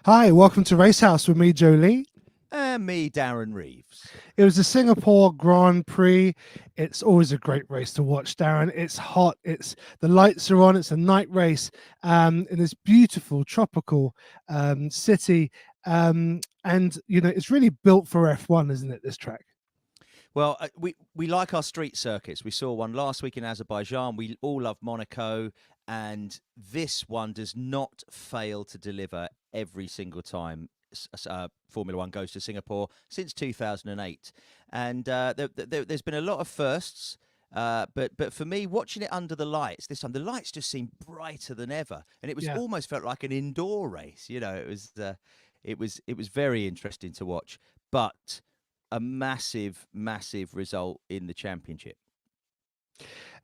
Hi, welcome to Racehouse with me, Jolie. And me, Darren Reeves. It was the Singapore Grand Prix. It's always a great race to watch, Darren. It's hot. It's the lights are on. It's a night race in this beautiful tropical city, and it's really built for F1, isn't it? This track. Well, we like our street circuits. We saw one last week in Azerbaijan. We all love Monaco, and this one does not fail to deliver every single time Formula One goes to Singapore since 2008. And there's been a lot of firsts. But for me, watching it under the lights this time, the lights just seemed brighter than ever, and it was Yeah. almost felt like an indoor race. It was very interesting to watch, but a massive, massive result in the championship.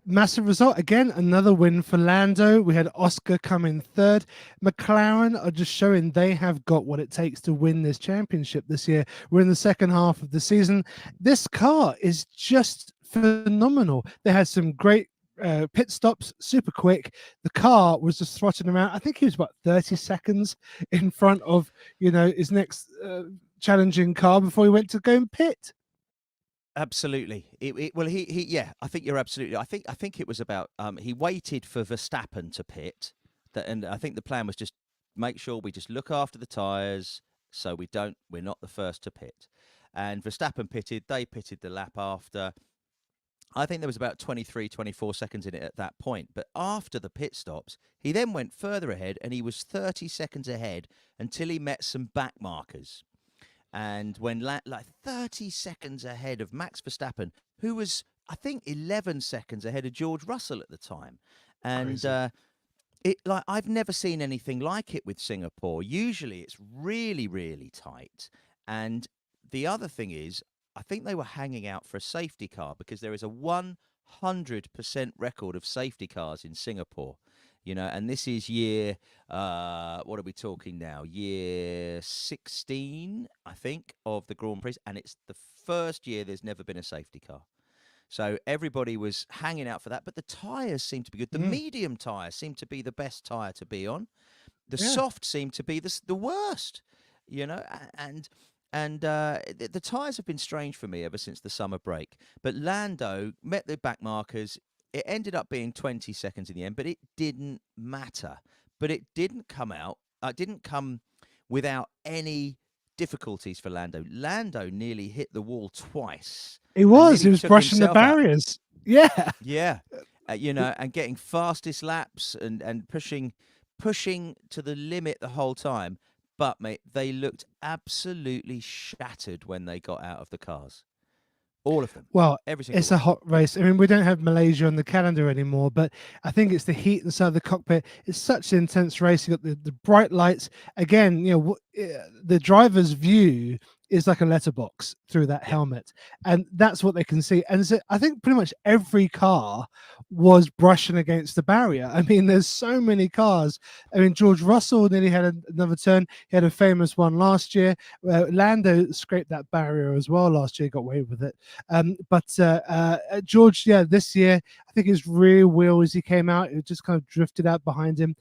Massive result. Again, another win for Lando. We had Oscar come in third. McLaren are just showing they have got what it takes to win this championship this year. We're in the second half of the season. This car is just phenomenal. They had some great pit stops, super quick. The car was just throttling around. I think he was about 30 seconds in front of, his next challenging car before he went to go and pit. Absolutely. Well, yeah. I think you're absolutely. I think it was about. He waited for Verstappen to pit, and I think the plan was just make sure we just look after the tyres, so we're not the first to pit. And Verstappen pitted. They pitted the lap after. I think there was about 23, 24 seconds in it at that point. But after the pit stops, he then went further ahead, and he was 30 seconds ahead until he met some back markers. And when like 30 seconds ahead of Max Verstappen, who was, I think, 11 seconds ahead of George Russell at the time. And Crazy. I've never seen anything like it with Singapore. Usually it's really, really tight. And the other thing is, I think they were hanging out for a safety car because there is a 100% record of safety cars in Singapore. And this is year, what are we talking now? Year 16, I think, of the Grand Prix. And it's the first year there's never been a safety car. So everybody was hanging out for that. But the tyres seem to be good. The Mm, medium tyres seem to be the best tyre to be on. The yeah. soft seem to be the worst, and the tyres have been strange for me ever since the summer break. But Lando met the back markers. It ended up being 20 seconds in the end, but it didn't matter. But it didn't come out. Didn't come without any difficulties for Lando. Lando nearly hit the wall twice He and was. He nearly was took brushing the himself out. barriers. Yeah. Yeah, and getting fastest laps and pushing to the limit the whole time. But mate, they looked absolutely shattered when they got out of the cars. All of them, Well, every single it's a one. hot race. I mean, we don't have Malaysia on the calendar anymore, but I think it's the heat inside the cockpit. It's such an intense race. You got the bright lights. Again, the driver's view is like a letterbox through that Yeah, helmet, and that's what they can see. And so I think pretty much every car was brushing against the barrier. I mean, there's so many cars. I mean, George Russell nearly had another turn. He had a famous one last year. Lando scraped that barrier as well last year, got away with it. But George, yeah, this year, I think his rear wheel as he came out, it just kind of drifted out behind him.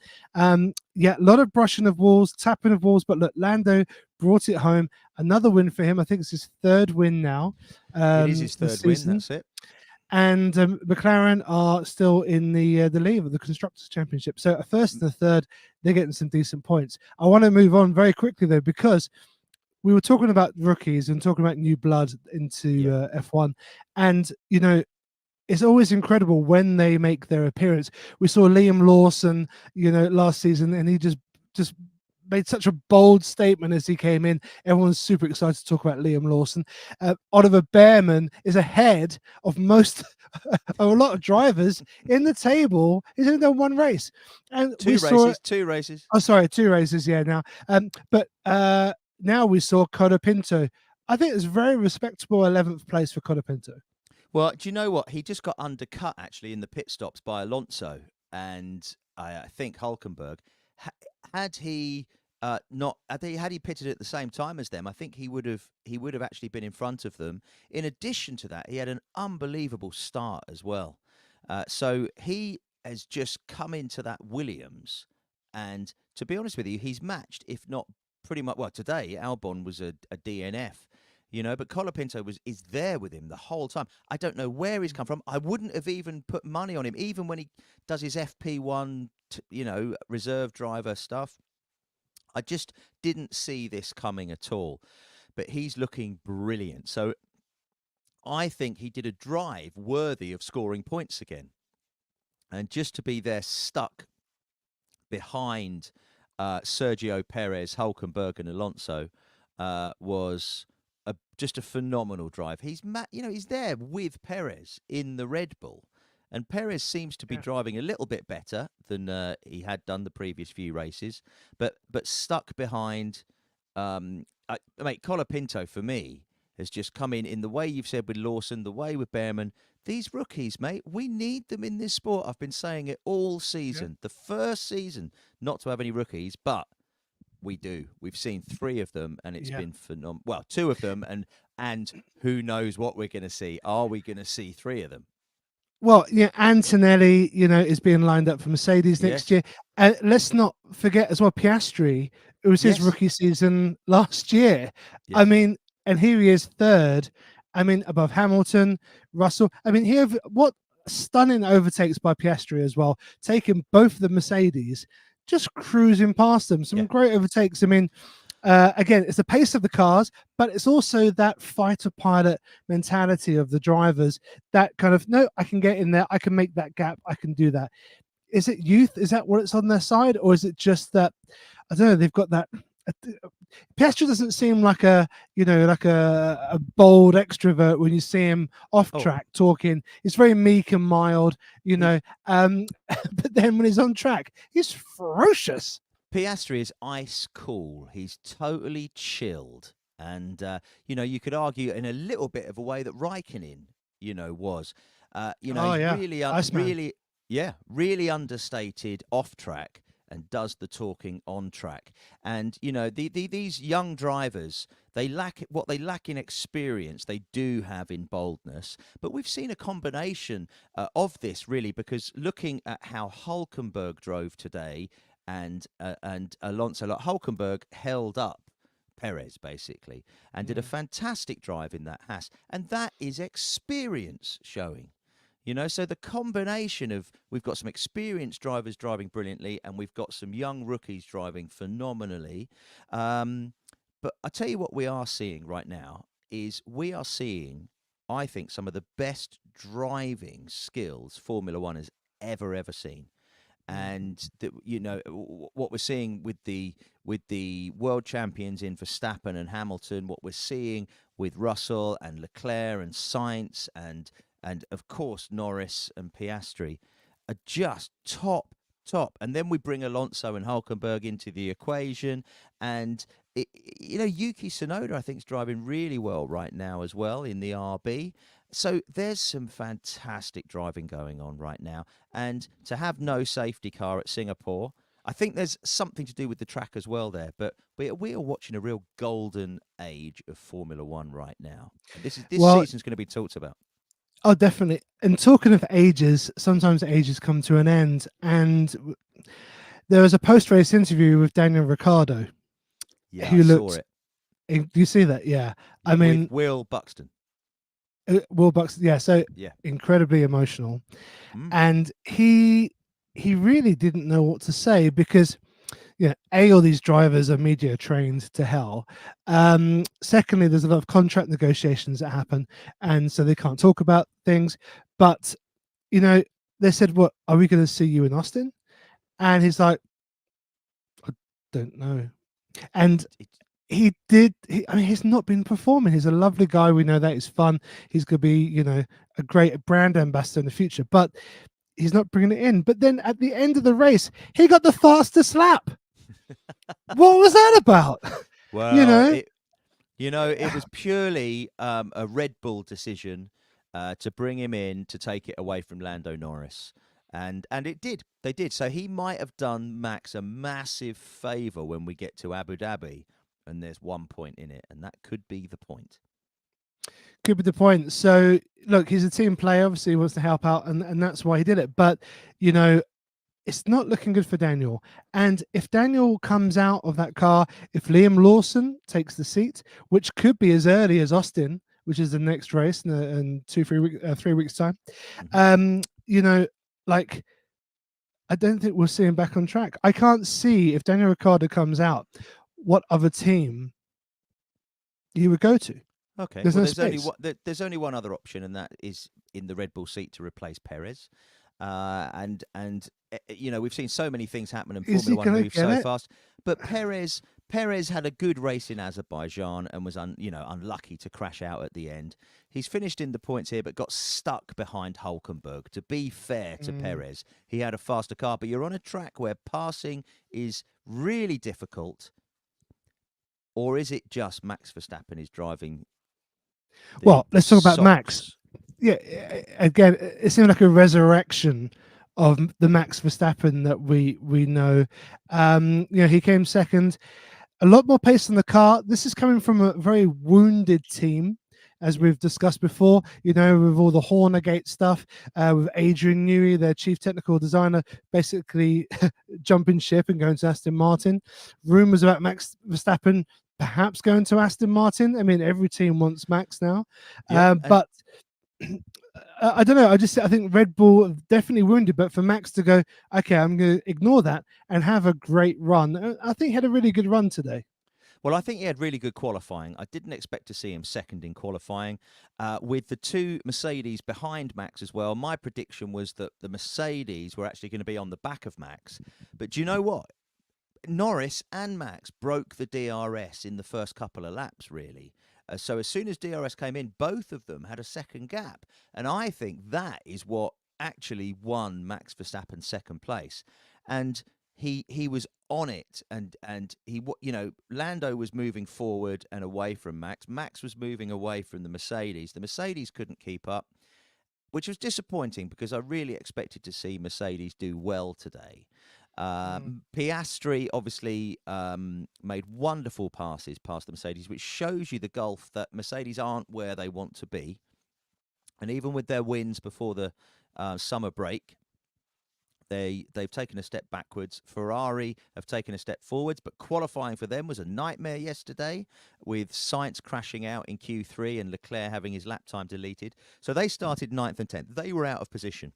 Yeah, a lot of brushing of walls, tapping of walls, but look, Lando brought it home. Another win for him. I think it's his third win now it is his this third win. season. That's it. And McLaren are still in the lead of the Constructors' Championship. So a first and a third, they're getting some decent points. I want to move on very quickly, though, because we were talking about rookies and talking about new blood into Yeah, F1. And, it's always incredible when they make their appearance. We saw Liam Lawson, last season, and he just made such a bold statement as he came in. Everyone's super excited to talk about Liam Lawson. Oliver Behrman is ahead of most of a lot of drivers in the table. He's only done one race, and we saw. two races. Oh, sorry, two races. Yeah, now, but now we saw Colapinto. I think it's very respectable 11th place for Colapinto. Well, do you know what? He just got undercut actually in the pit stops by Alonso and I think Hulkenberg. Ha- had he not had he pitted at the same time as them, I think he would have actually been in front of them. In addition to that, he had an unbelievable start as well. So he has just come into that Williams, and to be honest with you, he's matched, if not pretty much, well, today Albon was a DNF. But Colapinto is there with him the whole time. I don't know where he's come from. I wouldn't have even put money on him, even when he does his FP1, reserve driver stuff. I just didn't see this coming at all. But he's looking brilliant. So I think he did a drive worthy of scoring points again. And just to be there stuck behind Sergio Perez, Hulkenberg, and Alonso was just a phenomenal drive. He's there with Perez in the Red Bull, and Perez seems to be driving a little bit better than he had done the previous few races, but stuck behind. Mate, Colapinto for me has just come in the way you've said with Lawson, the way with Behrman. These rookies, mate, we need them in this sport. I've been saying it all season. The first season not to have any rookies, but we do. We've seen 3 of them, and it's been phenomenal. Well, 2 of them, and who knows what we're going to see? Are we going to see 3 of them? Well, Antonelli, is being lined up for Mercedes next year. And let's not forget as well, Piastri. It was his rookie season last year. Yes. I mean, and here he is third. I mean, above Hamilton, Russell. I mean, what stunning overtakes by Piastri as well, taking both the Mercedes, just cruising past them. Some great overtakes. I mean, again, it's the pace of the cars, but it's also that fighter pilot mentality of the drivers that kind of, no, I can get in there. I can make that gap. I can do that. Is it youth? Is that what it's on their side? Or is it just that, I don't know, they've got that. Piastri doesn't seem like a bold extrovert when you see him off track talking. He's very meek and mild, but then when he's on track, he's ferocious. Piastri is ice cool. He's totally chilled. And, you could argue in a little bit of a way that Raikkonen, was. Really understated off track and does the talking on track. And, these young drivers, what they lack in experience, they do have in boldness. But we've seen a combination of this, really, because looking at how Hulkenberg drove today and Alonso, like Hulkenberg held up Perez, basically, and did a fantastic drive in that Haas. And that is experience showing. So the combination of we've got some experienced drivers driving brilliantly and we've got some young rookies driving phenomenally. But I tell you what we are seeing right now is we are seeing, I think, some of the best driving skills Formula One has ever seen. And what we're seeing with the world champions in Verstappen and Hamilton, what we're seeing with Russell and Leclerc and Sainz and of course Norris and Piastri are just top. And then we bring Alonso and Hulkenberg into the equation, and Yuki Tsunoda I think is driving really well right now as well in the RB. So there's some fantastic driving going on right now, and to have no safety car at Singapore, I think there's something to do with the track as well there. But we are watching a real golden age of Formula One right now. This season's going to be talked about. Oh, definitely. And talking of ages, sometimes ages come to an end. And there was a post-race interview with Daniel Ricciardo. Yeah, I saw it. Do you see that? Yeah. I mean, with Will Buxton. Will Buxton, yeah. So incredibly emotional. And he really didn't know what to say because, all these drivers are media trained to hell. Secondly, there's a lot of contract negotiations that happen, and so they can't talk about things. But, they said, "What are we going to see you in Austin?" And he's like, "I don't know." And he did. He's not been performing. He's a lovely guy. We know that he's fun. He's going to be, a great brand ambassador in the future. But he's not bringing it in. But then at the end of the race, he got the fastest lap. What was that about? Well, it was purely a Red Bull decision to bring him in to take it away from Lando Norris. And it did. They did. So he might have done Max a massive favour when we get to Abu Dhabi and there's 1 point in it. And that could be the point. Could be the point. So, look, he's a team player. Obviously, he wants to help out. And that's why he did it. But, it's not looking good for Daniel. And if Daniel comes out of that car, if Liam Lawson takes the seat, which could be as early as Austin, which is the next race in 3 weeks time, Hmm. you know, like I don't think we'll see him back on track. I can't see if Daniel Ricciardo comes out, what other team he would go to. Okay, There's well, no there's only space. one. There's only one other option, and that is in the Red Bull seat to replace Perez. We've seen so many things happen, and Is Formula he One going to moves get so it? fast. But Perez had a good race in Azerbaijan and was unlucky to crash out at the end. He's finished in the points here, but got stuck behind Hulkenberg. To be fair to Mm. Perez, he had a faster car, but you're on a track where passing is really difficult. Or is it just Max Verstappen is driving the Let's talk about Max. socks? Yeah, again, it seemed like a resurrection of the Max Verstappen that we know. He came second, a lot more pace in the car. This is coming from a very wounded team, as Yeah. we've discussed before. With all the Hornergate stuff, with Adrian Newey, their chief technical designer, basically jumping ship and going to Aston Martin. Rumors about Max Verstappen perhaps going to Aston Martin. I mean, every team wants Max now, Yeah, and but I don't know. I think Red Bull definitely wounded, but for Max to go, okay, I'm going to ignore that and have a great run. I think he had a really good run today. well, I think he had really good qualifying. I didn't expect to see him second in qualifying. With the two Mercedes behind Max as well, my prediction was that the Mercedes were actually going to be on the back of Max. But do you know what? Norris and Max broke the DRS in the first couple of laps, really. So as soon as DRS came in, both of them had a second gap. And I think that is what actually won Max Verstappen second place. And he was on it, and Lando was moving forward and away from Max. Max was moving away from the Mercedes. The Mercedes couldn't keep up, which was disappointing because I really expected to see Mercedes do well today. Mm. Piastri obviously made wonderful passes past the Mercedes, which shows you the gulf that Mercedes aren't where they want to be. And even with their wins before the summer break, they've taken a step backwards. Ferrari have taken a step forwards, but qualifying for them was a nightmare yesterday, with Sainz crashing out in Q3 and Leclerc having his lap time deleted. So they started 9th and 10th. They were out of position.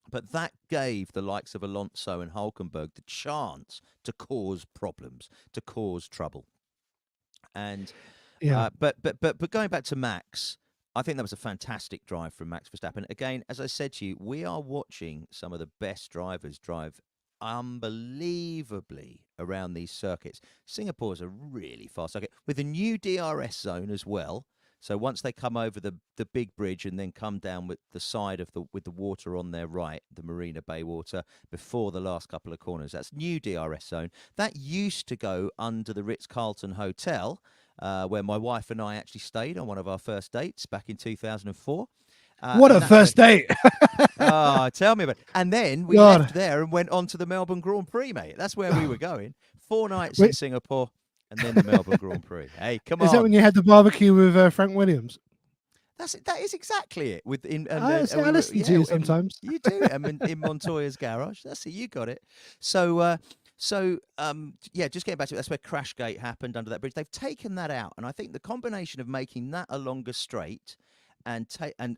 But that gave the likes of Alonso and Hulkenberg the chance to cause problems, to cause trouble. And Yeah. but going back to Max, I think that was a fantastic drive from Max Verstappen. Again, as I said to you, we are watching some of the best drivers drive unbelievably around these circuits. Singapore is a really fast circuit with a new DRS zone as well. So once they come over the big bridge and then come down with the side of the water on their right, the Marina Bay water, before the last couple of corners, that's new DRS zone. That used to go under the Ritz-Carlton Hotel, where my wife and I actually stayed on one of our first dates back in 2004. What And a that's where, first date. tell me about it. And then we God. left there and went on to the Melbourne Grand Prix, mate. That's where we were going. 4 nights in Wait, Singapore and then the Melbourne Grand Prix. Hey, come is that when on. you had the barbecue with Frank Williams? That's it. That is exactly it. With in I we were listen to you in sometimes. you do in Montoya's garage. That's it. You got it. So just getting back to it, that's where Crashgate happened under that bridge. They've taken that out, and I think the combination of making that a longer straight and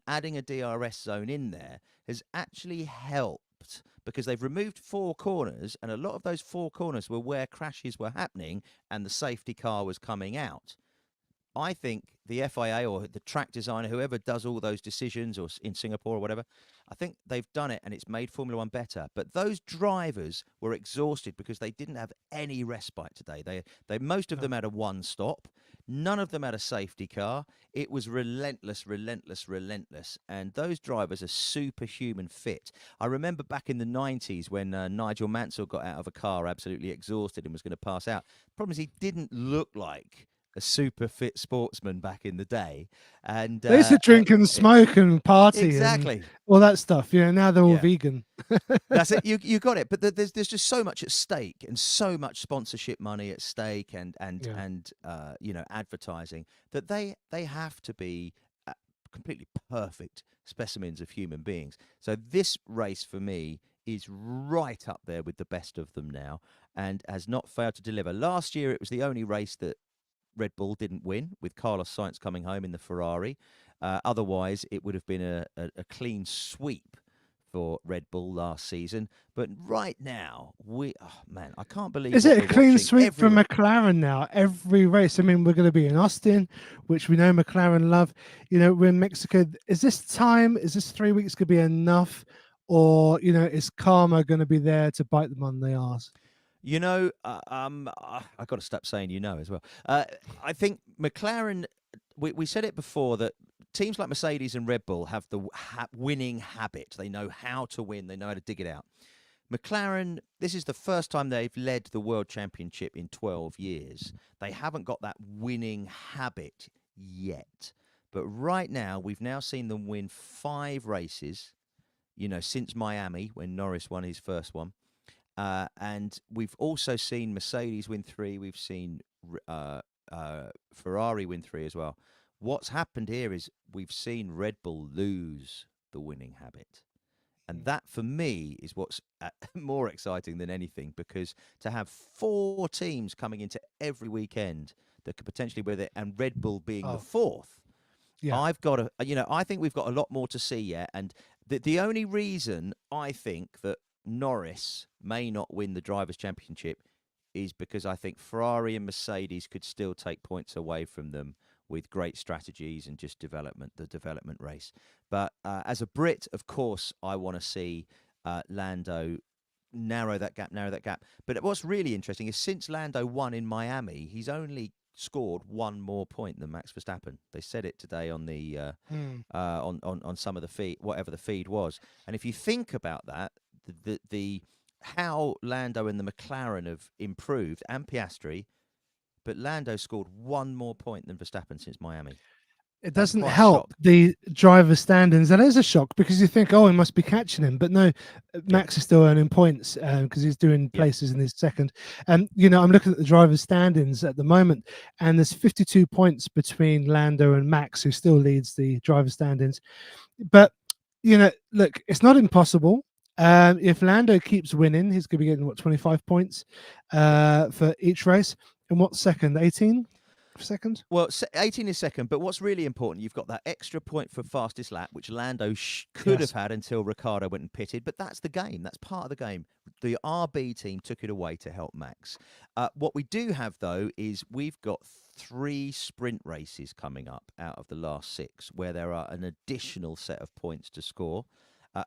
adding a DRS zone in there has actually helped, because they've removed four corners, and a lot of those four corners were where crashes were happening and the safety car was coming out. I think the FIA or the track designer, whoever does all those decisions, or in Singapore or whatever, I think they've done it and it's made Formula One better. But those drivers were exhausted because they didn't have any respite today. They most of them had a one stop. None of them had a safety car. It was relentless, relentless, relentless. And those drivers are superhuman fit. I remember back in the 90s when Nigel Mansell got out of a car absolutely exhausted and was going to pass out. The problem is he didn't look like a super fit sportsman back in the day. And They used to drink and smoke and party and exactly. all that stuff. Now they're all Yeah. vegan. That's it. You got it. But there's just so much at stake, and so much sponsorship money at stake, Yeah. and advertising, that they have to be completely perfect specimens of human beings. So this race for me is right up there with the best of them now and has not failed to deliver. Last year, it was the only race that Red Bull didn't win, with Carlos Sainz coming home in the Ferrari. Otherwise, it would have been a clean sweep for Red Bull last season. But right now, oh man, I can't believe Is what it we're a clean watching sweep for every. McLaren now? Every race. I mean, we're going to be in Austin, which we know McLaren love. We're in Mexico. Is this time? Is this 3 weeks going to be enough, or is karma going to be there to bite them on the arse? I got to stop saying as well. I think McLaren. We said it before that teams like Mercedes and Red Bull have the winning habit. They know how to win. They know how to dig it out. McLaren, this is the first time they've led the World Championship in 12 years. They haven't got that winning habit yet. But right now, we've now seen them win 5 races, since Miami when Norris won his first one. And we've also seen Mercedes win 3. We've seen Ferrari win 3 as well. What's happened here is we've seen Red Bull lose the winning habit. And that, for me, is what's more exciting than anything, because to have 4 teams coming into every weekend that could potentially be there, and Red Bull being the 4th, Yeah. I think we've got a lot more to see yet. And the only reason I think that Norris may not win the Drivers' Championship is because I think Ferrari and Mercedes could still take points away from them with great strategies and just the development race. But as a Brit, of course, I want to see Lando narrow that gap. But what's really interesting is since Lando won in Miami, he's only scored 1 more point than Max Verstappen. They said it today on the on some of the feed, whatever the feed was. And if you think about that, the how Lando and the McLaren have improved, and Piastri, but Lando scored 1 more point than Verstappen since Miami. It That's doesn't quite a help shock. the driver standings. That is a shock, because you think, he must be catching him. But no, Max is still earning points because he's doing places in his second. And, I'm looking at the driver's standings at the moment, and there's 52 points between Lando and Max, who still leads the driver standings. But, look, it's not impossible. If Lando keeps winning, he's going to be getting, 25 points for each race. And what's second? 18? Second? Well, 18 is second, but what's really important, you've got that extra point for fastest lap, which Lando could have had until Ricciardo went and pitted, but that's the game. That's part of the game. The RB team took it away to help Max. What we do have, though, is we've got 3 sprint races coming up out of the last 6, where there are an additional set of points to score.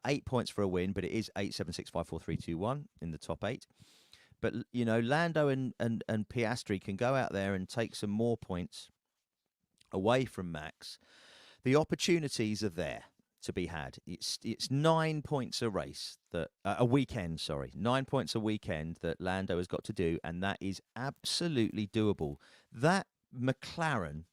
8 points for a win, but it is 8, 7, 6, 5, 4, 3, 2, 1 in the top 8. But, Lando and Piastri can go out there and take some more points away from Max. The opportunities are there to be had. It's 9 points a race, a weekend, 9 points a weekend that Lando has got to do, and that is absolutely doable. That McLaren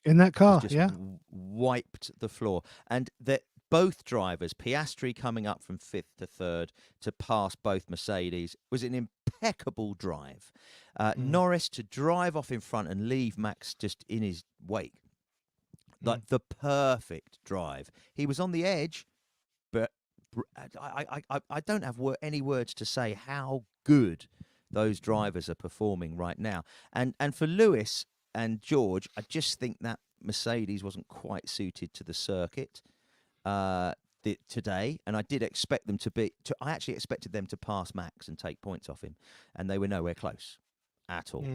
in that car, just wiped the floor. And that both drivers, Piastri coming up from 5th to 3rd to pass both Mercedes, was an impeccable drive. Norris to drive off in front and leave Max just in his wake. Like the perfect drive. He was on the edge, but I don't have any words to say how good those drivers are performing right now. And for Lewis and George, I just think that Mercedes wasn't quite suited to the circuit today, and I did expect them I actually expected them to pass Max and take points off him, and they were nowhere close at all.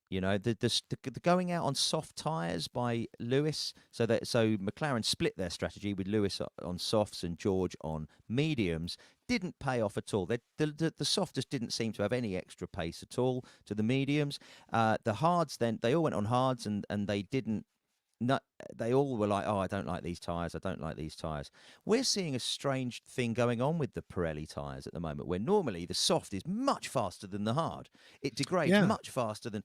The going out on soft tyres by Lewis, so McLaren split their strategy with Lewis on softs and George on mediums, didn't pay off at all. The softest didn't seem to have any extra pace at all to the mediums. The hards, then they all went on hards, and they didn't. They all were like, I don't like these tyres. I don't like these tyres. We're seeing a strange thing going on with the Pirelli tyres at the moment, where normally the soft is much faster than the hard. It degrades much faster than.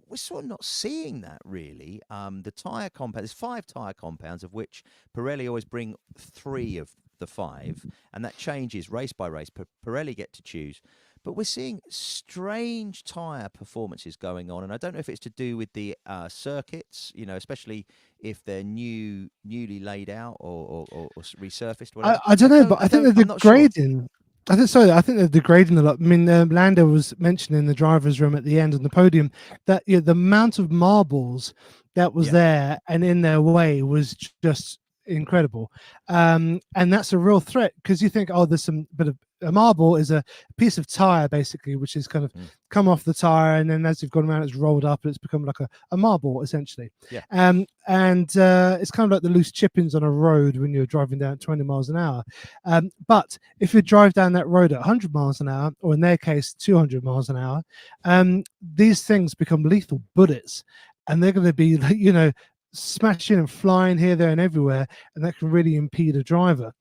We're sort of not seeing that, really. The tyre compound, there's 5 tyre compounds, of which Pirelli always bring 3 of the 5, and that changes race by race. Pirelli get to choose. But we're seeing strange tyre performances going on, and I don't know if it's to do with the circuits, especially if they're newly laid out or resurfaced. Whatever. I don't know, but I think they're degrading. I think so. I think they're degrading a lot. I mean, Lando was mentioned in the driver's room at the end on the podium that the amount of marbles that was Yeah. there and in their way was just incredible. And that's a real threat because you think, oh, there's some bit of a marble is a piece of tire basically, which is kind of Mm. come off the tire, and then as you've gone around, it's rolled up and it's become like a marble essentially. Yeah. And it's kind of like the loose chippings on a road when you're driving down at 20 miles an hour. But if you drive down that road at 100 miles an hour, or in their case, 200 miles an hour, these things become lethal bullets, and they're going to be, smashing and flying here, there, and everywhere, and that can really impede a driver.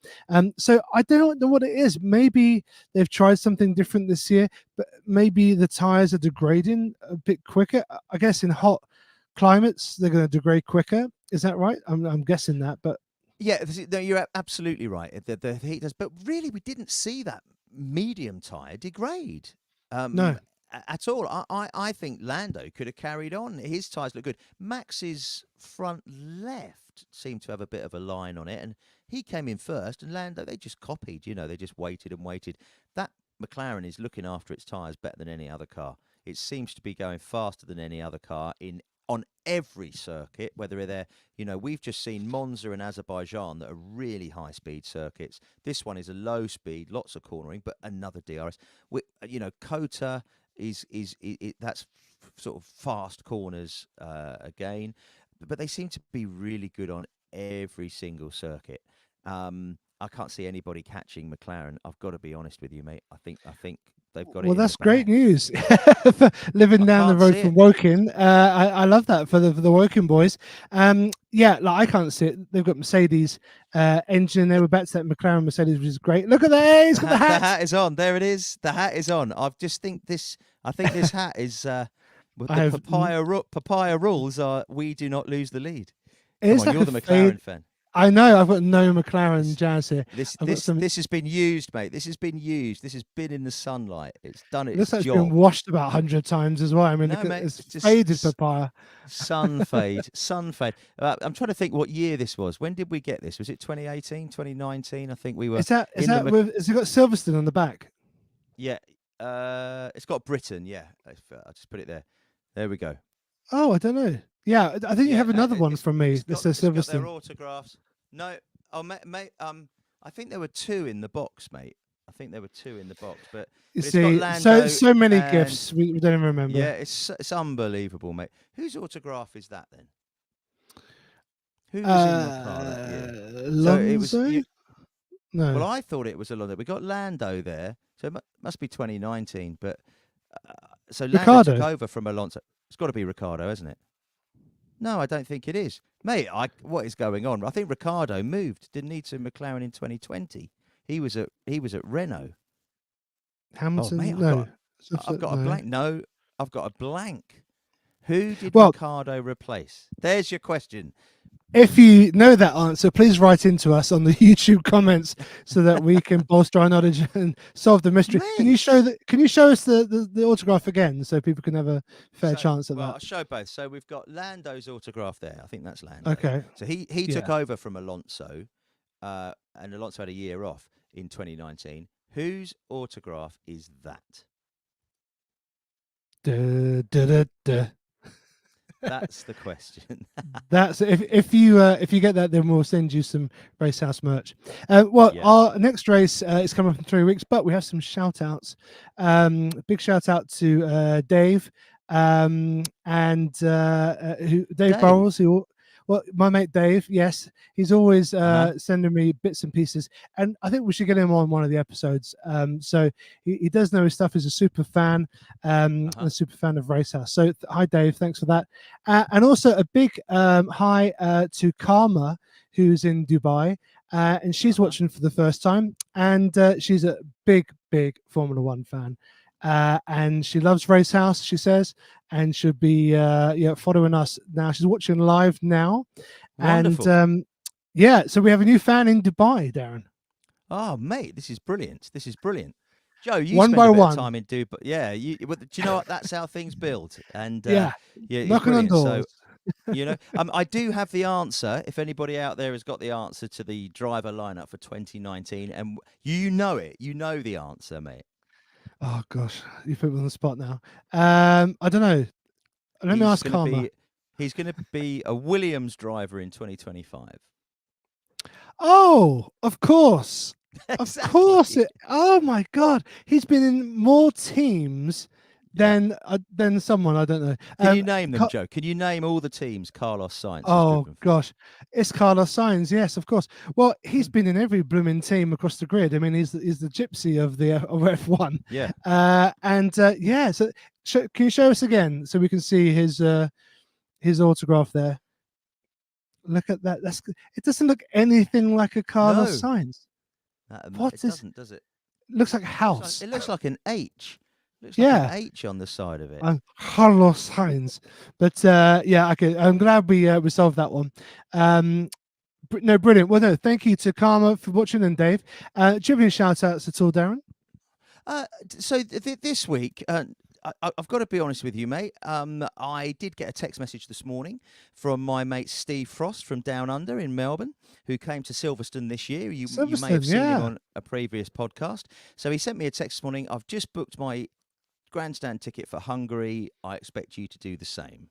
So I don't know what it is. Maybe they've tried something different this year, but maybe the tires are degrading a bit quicker. I guess in hot climates they're going to degrade quicker. Is that right? I'm guessing that, but Yeah, no, you're absolutely right. The heat does, but really, we didn't see that medium tire degrade no. at all. I think Lando could have carried on. His tires look good. Max's front left seemed to have a bit of a line on it, and he came in first. And Lando, they just copied. They just waited and waited. That McLaren is looking after its tires better than any other car. It seems to be going faster than any other car in on every circuit, whether they're, we've just seen Monza and Azerbaijan that are really high speed circuits. This one is a low speed, lots of cornering, but another DRS. Kota that's sort of fast corners again, but they seem to be really good on every single circuit. I can't see anybody catching McLaren. I've got to be honest with you, mate. I think they've got it Well, in the that's great bag. news. For living I down the can't road see from it. Woking, I love that for the Woking boys. Yeah, like I can't see it. They've got Mercedes engine in there. We're back to that McLaren Mercedes, which is great. Look at that! He's got the The hat. hat is on. There it is. The hat is on. I think this hat is. With I the have. papaya rules are we do not lose the lead. Come It's on, like you're a the fade. McLaren fan. I know. I've got no McLaren This jazz here. this I've got this some. this has been used, mate. This has been used. This has been in the sunlight. It's done It its looks like it's been job. washed about 100 times as well. I mean, No, look at mate. it's It's just faded papaya. sun fade. Sun fade. I'm trying to think what year this was. When did we get this? Was it 2018, 2019? I think we were Is in the that with? Has it got Silverstone on the back? yeah. It's got Britain. Yeah. I'll just put it there. There we go. Oh, I don't know. Yeah, I think you Yeah, have another one from me it's that got says it's got their Silverstone. autographs. No, oh mate, I think there were two in the box, mate. I think there were two in the box, but You it's got see, so Lando so many and gifts we don't even yeah, remember. it's unbelievable, mate. Whose autograph is that then? Who was in the car that year? So it was Alonso? you. Well, No, I thought it was Alonso. We got Lando there, so it must be 2019. But so Lando took Ricardo. over from Alonso. It's got to be Ricardo, hasn't it? No, I don't think it is. Mate, what is going on? I think Ricardo moved, didn't he, to McLaren in 2020. He was at Renault. Oh, mate, Hamilton. I've No, got I've got a no. blank. No, I've got a blank. Who did Well, Ricardo replace? There's your question. if you know that answer, please write into us on the YouTube comments so that we can bolster our knowledge and solve the mystery. Can you Mate. show that? Can you show us the autograph again so people can have a fair So, chance at well, that? I'll show both. So we've got Lando's autograph there. I think that's Lando. Okay. So he took Yeah. over from Alonso, and Alonso had a year off in 2019. Whose autograph is that? Duh, duh, duh, duh. That's the question. That's if you get that, then we'll send you some Racehouse merch. Well, Yeah. our next race is coming up in 3 weeks, but we have some shout outs. Big shout out to Dave and who Dave Dave. Burrows, who well, my mate Dave, yes, he's always Uh-huh. sending me bits and pieces, and I think we should get him on one of the episodes. So he does know his stuff. He's a super fan, and Uh-huh. a super fan of Racehouse. So hi, Dave, thanks for that. And also a big hi to Karma, who's in Dubai, and she's Uh-huh. watching for the first time, and she's a big Formula One fan, and she loves Racehouse, she says, and she'll be following us now. She's watching live now, and Wonderful. yeah, so we have a new fan in Dubai, Darren. Oh, mate, this is brilliant. This is brilliant. Joe, you One spend by a bit of one, time in Dubai. Yeah, do you know what? That's how things build. And yeah, yeah, it's knocking on brilliant. So doors. I do have the answer. If anybody out there has got the answer to the driver lineup for 2019, and you know it, you know the answer, mate. Oh gosh, you put me on the spot now. I don't know. Let me He's ask going to Karma. be he's going to be a Williams driver in 2025. Oh, of course. Exactly. Oh my God, he's been in more teams Yeah. than someone I don't know. Can you name them, Joe? Can you name all the teams Carlos Sainz has Oh driven for? gosh, it's Carlos Sainz. Yes, of course. Well, he's Mm. been in every blooming team across the grid. I mean, he's the gypsy of the of F1. Yeah. Yeah. So, can you show us again so we can see his autograph there? Look at that. It doesn't look anything like a Carlos No, Sainz. it doesn't, does it? Looks like a house. It looks like an H. Looks like an Yeah. H on the side of it. Carlos Sainz. But yeah, okay. I'm glad we solved that one. No, brilliant. Well, no, thank you to Karma for watching and Dave. Do you have any shout outs at all, Darren? So this week, I've got to be honest with you, mate. I did get a text message this morning from my mate Steve Frost from Down Under in Melbourne, who came to Silverstone this year. You may have seen him on a previous podcast. So he sent me a text this morning. I've just booked my grandstand ticket for Hungary. I expect you to do the same.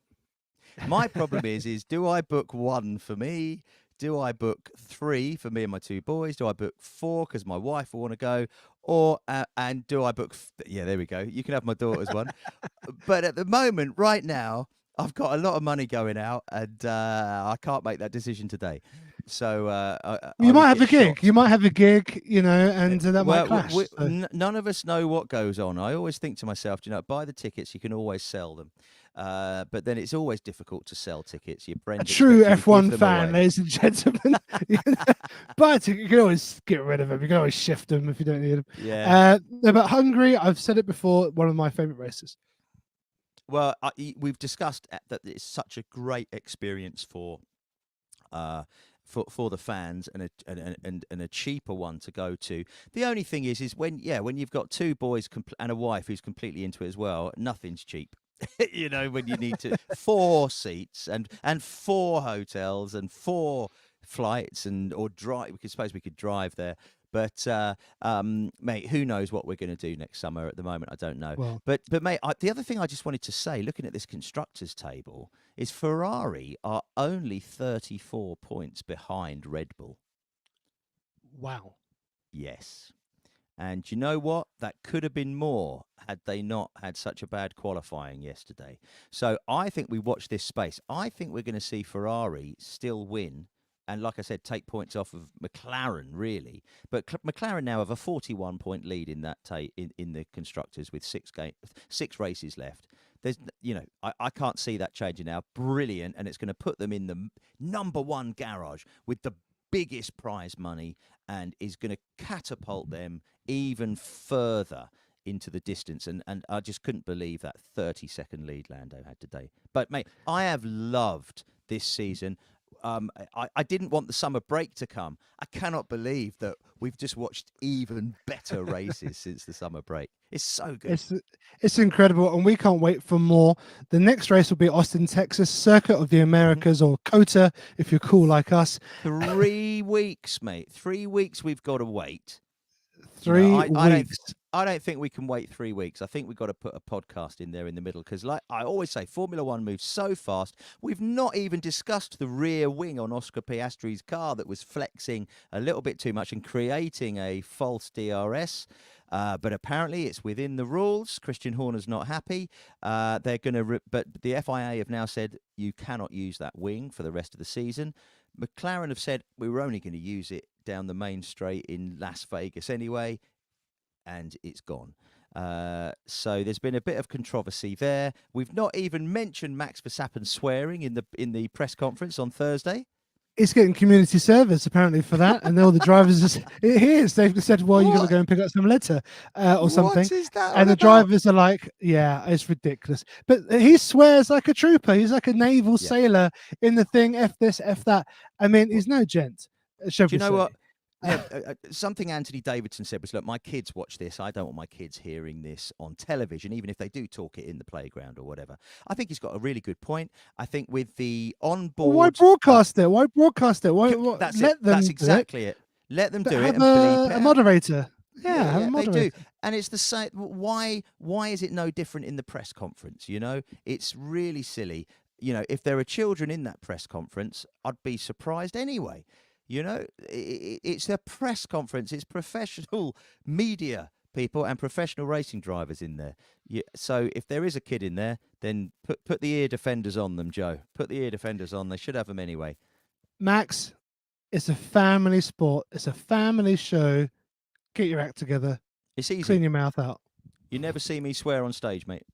My problem is do I book one for me? Do I book 3 for me and my 2 boys? Do I book 4 because my wife will want to go? Or and do I book? Yeah, there we go. You can have my daughter's one. But at the moment, right now, I've got a lot of money going out, and I can't make that decision today. So you might have a gig. Shocked. You might have a gig, and that might clash. None of us know what goes on. I always think to myself, buy the tickets. You can always sell them. But then it's always difficult to sell tickets. Your friends, a true F1 fan, ladies and gentlemen. But you can always get rid of them. You can always shift them if you don't need them. Yeah. But Hungary, I've said it before, one of my favorite races. Well, we've discussed that it's such a great experience for the fans and a cheaper one to go to. The only thing is when you've got 2 boys and a wife who's completely into it as well, nothing's cheap. When you need to 4 seats and 4 hotels and 4 flights or drive. We could drive there. But mate, who knows what we're going to do next summer? At the moment, I don't know. Well, but mate, the other thing I just wanted to say, looking at this constructors table, is Ferrari are only 34 points behind Red Bull. Wow. Yes. And you know what? That could have been more had they not had such a bad qualifying yesterday. So I think we watch this space. I think we're going to see Ferrari still win. And like I said, take points off of McLaren, really. But McLaren now have a 41-point lead in that in the constructors with 6 races left. There's, I can't see that changing now. Brilliant, and it's going to put them in the number 1 garage with the biggest prize money, and is going to catapult them even further into the distance. And I just couldn't believe that 30-second lead Lando had today. But mate, I have loved this season. I didn't want the summer break to come. I cannot believe that we've just watched even better races since the summer break. It's so good. It's incredible, and we can't wait for more. The next race will be Austin, Texas, Circuit of the Americas, or COTA, if you're cool like us. 3 weeks, mate. 3 weeks we've got to wait. 3 weeks. I don't think we can wait 3 weeks. I think we've got to put a podcast in there in the middle because, like I always say, Formula One moves so fast. We've not even discussed the rear wing on Oscar Piastri's car that was flexing a little bit too much and creating a false DRS. But apparently it's within the rules. Christian Horner's not happy. They're going to, but the FIA have now said you cannot use that wing for the rest of the season. McLaren have said we were only going to use it down the main straight in Las Vegas anyway, and it's gone. So there's been a bit of controversy there. We've not even mentioned Max Verstappen swearing in the press conference on Thursday. It's getting community service apparently for that, and all the drivers they've said, well, you're going to go and pick up some litter or something. What is that? And the drivers are like, yeah, it's ridiculous. But he swears like a trooper. He's like a naval sailor in the thing. F this, F that. I mean, he's no gent. Do you know what? Yeah, something Anthony Davidson said was, "Look, my kids watch this. I don't want my kids hearing this on television, even if they do talk it in the playground or whatever." I think he's got a really good point. I think with the Well, why onboard, broadcast it? Why broadcast it? Why that's it. let them That's do it? exactly it. Let them But do it have and bleep it a out. moderator. Yeah, Yeah, have a yeah, they do. moderator. And it's the same. Why is it no different in the press conference? You know, it's really silly. You know, if there are children in that press conference, I'd be surprised anyway. You know, it's a press conference. It's professional media people and professional racing drivers in there. So if there is a kid in there, then put the ear defenders on them, Joe. Put the ear defenders on. They should have them anyway. Max, it's a family sport. It's a family show. Get your act together. It's easy. Clean your mouth out. You never see me swear on stage, mate.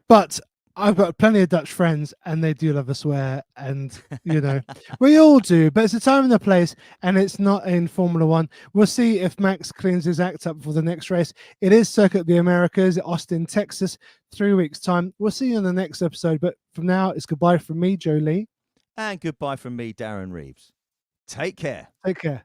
But I've got plenty of Dutch friends, and they do love a swear, and you know we all do. But it's a time and a place, and it's not in Formula One. We'll see if Max cleans his act up for the next race. It is Circuit of the Americas, Austin, Texas, 3 weeks' time. We'll see you in the next episode. But from now, it's goodbye from me, Joe Lee, and goodbye from me, Darren Reeves. Take care. Take care.